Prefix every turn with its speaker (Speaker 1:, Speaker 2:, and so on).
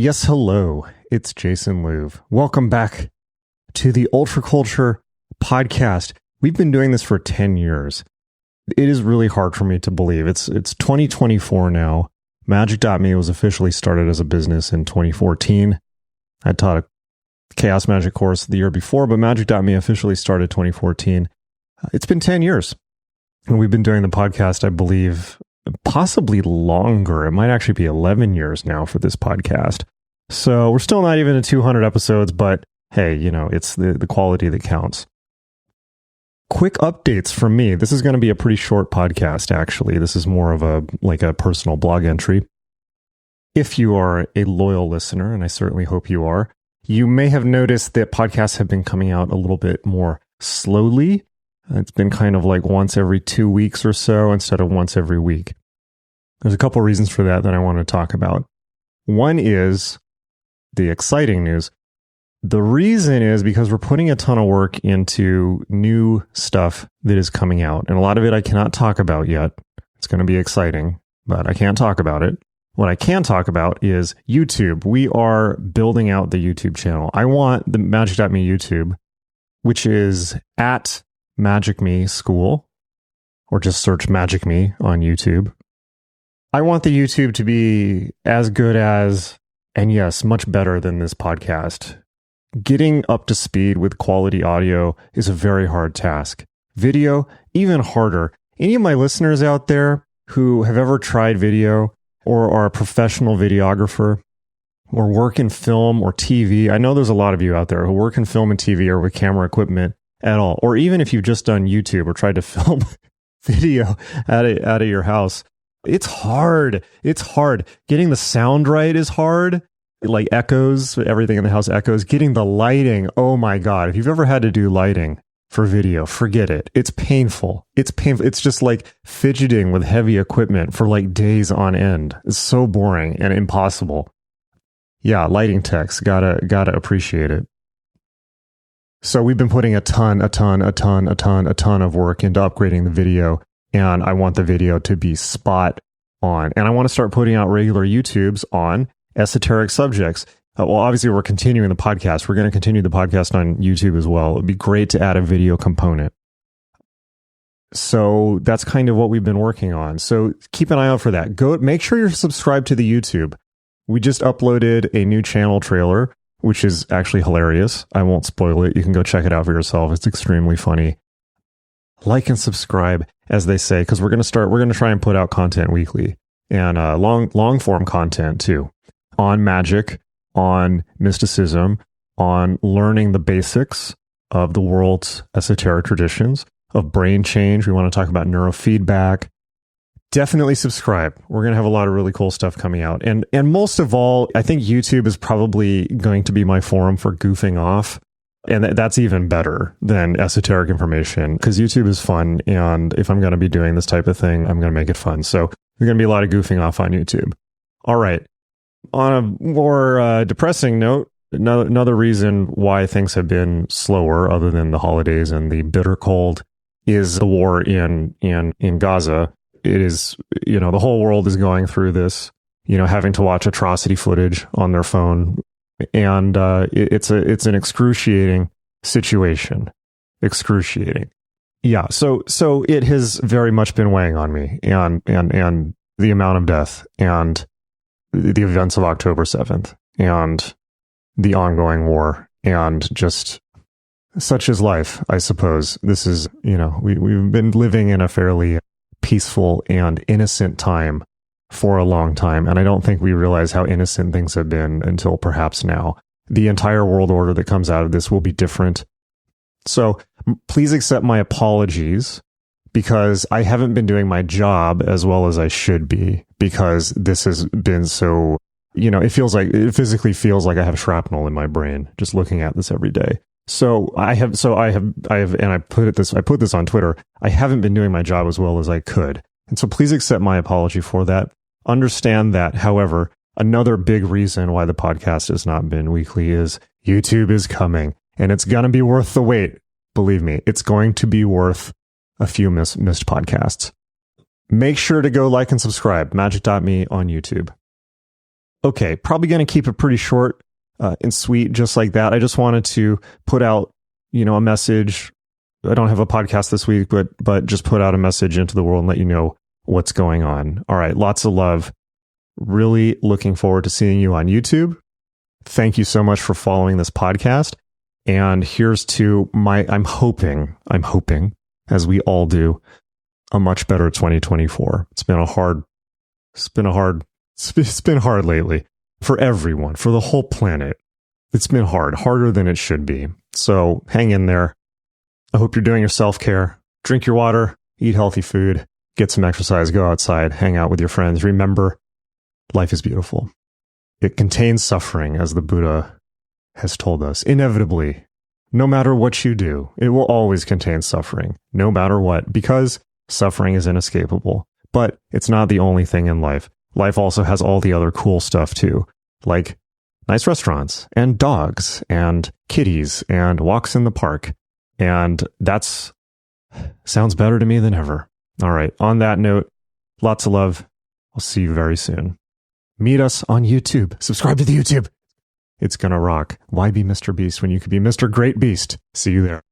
Speaker 1: Yes, hello. It's Jason Louv. Welcome back to the Ultra Culture podcast. We've been doing this for 10 years. It is really hard for me to believe. It's 2024 now. Magick.me was officially started as a business in 2014. I taught a Chaos Magic course the year before, but Magick.me officially started 2014. It's been 10 years. And we've been doing the podcast, I believe, possibly longer. It might actually be 11 years now for this podcast. So we're still not even at 200 episodes, but hey, it's the quality that counts. Quick updates from me. This is going to be a pretty short podcast, actually. This is more of a personal blog entry. If you are a loyal listener, and I certainly hope you are, you may have noticed that podcasts have been coming out a little bit more slowly. It's been kind of like once every 2 weeks or so instead of once every week. There's a couple reasons for that I want to talk about. One is the exciting news. The reason is because we're putting a ton of work into new stuff that is coming out. And a lot of it I cannot talk about yet. It's going to be exciting, but I can't talk about it. What I can talk about is YouTube. We are building out the YouTube channel. I want the magick.me YouTube, which is at magick.me school, or just search magick.me on YouTube. I want the YouTube to be as good as, and yes, much better than this podcast. Getting up to speed with quality audio is a very hard task. Video, even harder. Any of my listeners out there who have ever tried video or are a professional videographer or work in film or TV, I know there's a lot of you out there who work in film and TV or with camera equipment at all. Or even if you've just done YouTube or tried to film video out of your house. It's hard. It's hard. Getting the sound right is hard. Like echoes, everything in the house echoes. Getting the lighting, oh my God. If you've ever had to do lighting for video, forget it. It's painful. It's painful. It's just like fidgeting with heavy equipment for like days on end. It's so boring and impossible. Yeah, lighting techs, gotta appreciate it. So we've been putting a ton of work into upgrading the video. And I want the video to be spot on. And I want to start putting out regular YouTubes on esoteric subjects. Well, obviously, we're continuing the podcast. We're going to continue the podcast on YouTube as well. It would be great to add a video component. So that's kind of what we've been working on. So keep an eye out for that. Make sure you're subscribed to the YouTube. We just uploaded a new channel trailer, which is actually hilarious. I won't spoil it. You can go check it out for yourself. It's extremely funny. Like and subscribe, as they say, because we're going to try and put out content weekly and long form content too, on magic, on mysticism, on learning the basics of the world's esoteric traditions, of brain change. We want to talk about neurofeedback. Definitely subscribe. We're going to have a lot of really cool stuff coming out. And most of all, I think YouTube is probably going to be my forum for goofing off. And that's even better than esoteric information because YouTube is fun. And if I'm going to be doing this type of thing, I'm going to make it fun. So there's going to be a lot of goofing off on YouTube. All right. On a more depressing note, another reason why things have been slower, other than the holidays and the bitter cold, is the war in Gaza. It is, the whole world is going through this, having to watch atrocity footage on their phone. And it's an excruciating situation. Excruciating. Yeah. So it has very much been weighing on me, and the amount of death and the events of October 7th and the ongoing war, and just such is life, I suppose. This is, we've been living in a fairly peaceful and innocent time for a long time, and I don't think we realize how innocent things have been until perhaps now. The entire world order that comes out of this will be different. So please accept my apologies, because I haven't been doing my job as well as I should be, because this has been so, it physically feels like I have shrapnel in my brain just looking at this every day. I put this on Twitter. I haven't been doing my job as well as I could. And so please accept my apology for that. Understand that, however, another big reason why the podcast has not been weekly is YouTube is coming, and it's going to be worth the wait. Believe me, it's going to be worth a few missed podcasts. Make sure to go like and subscribe, magick.me on YouTube. Okay, probably going to keep it pretty short and sweet, just like that. I just wanted to put out, a message. I don't have a podcast this week, but just put out a message into the world and let you know what's going on. All right, lots of love. Really looking forward to seeing you on YouTube. Thank you so much for following this podcast. And here's to I'm hoping, as we all do, a much better 2024. It's been hard lately for everyone, for the whole planet. It's been harder than it should be. So hang in there. I hope you're doing your self-care. Drink your water, eat healthy food, get some exercise, go outside, hang out with your friends. Remember, life is beautiful. It contains suffering, as the Buddha has told us. Inevitably, no matter what you do, it will always contain suffering, no matter what, because suffering is inescapable. But it's not the only thing in life. Life also has all the other cool stuff too, like nice restaurants and dogs and kitties and walks in the park. And sounds better to me than ever. All right. On that note, lots of love. I'll see you very soon. Meet us on YouTube. Subscribe to the YouTube. It's gonna rock. Why be Mr. Beast when you could be Mr. Great Beast? See you there.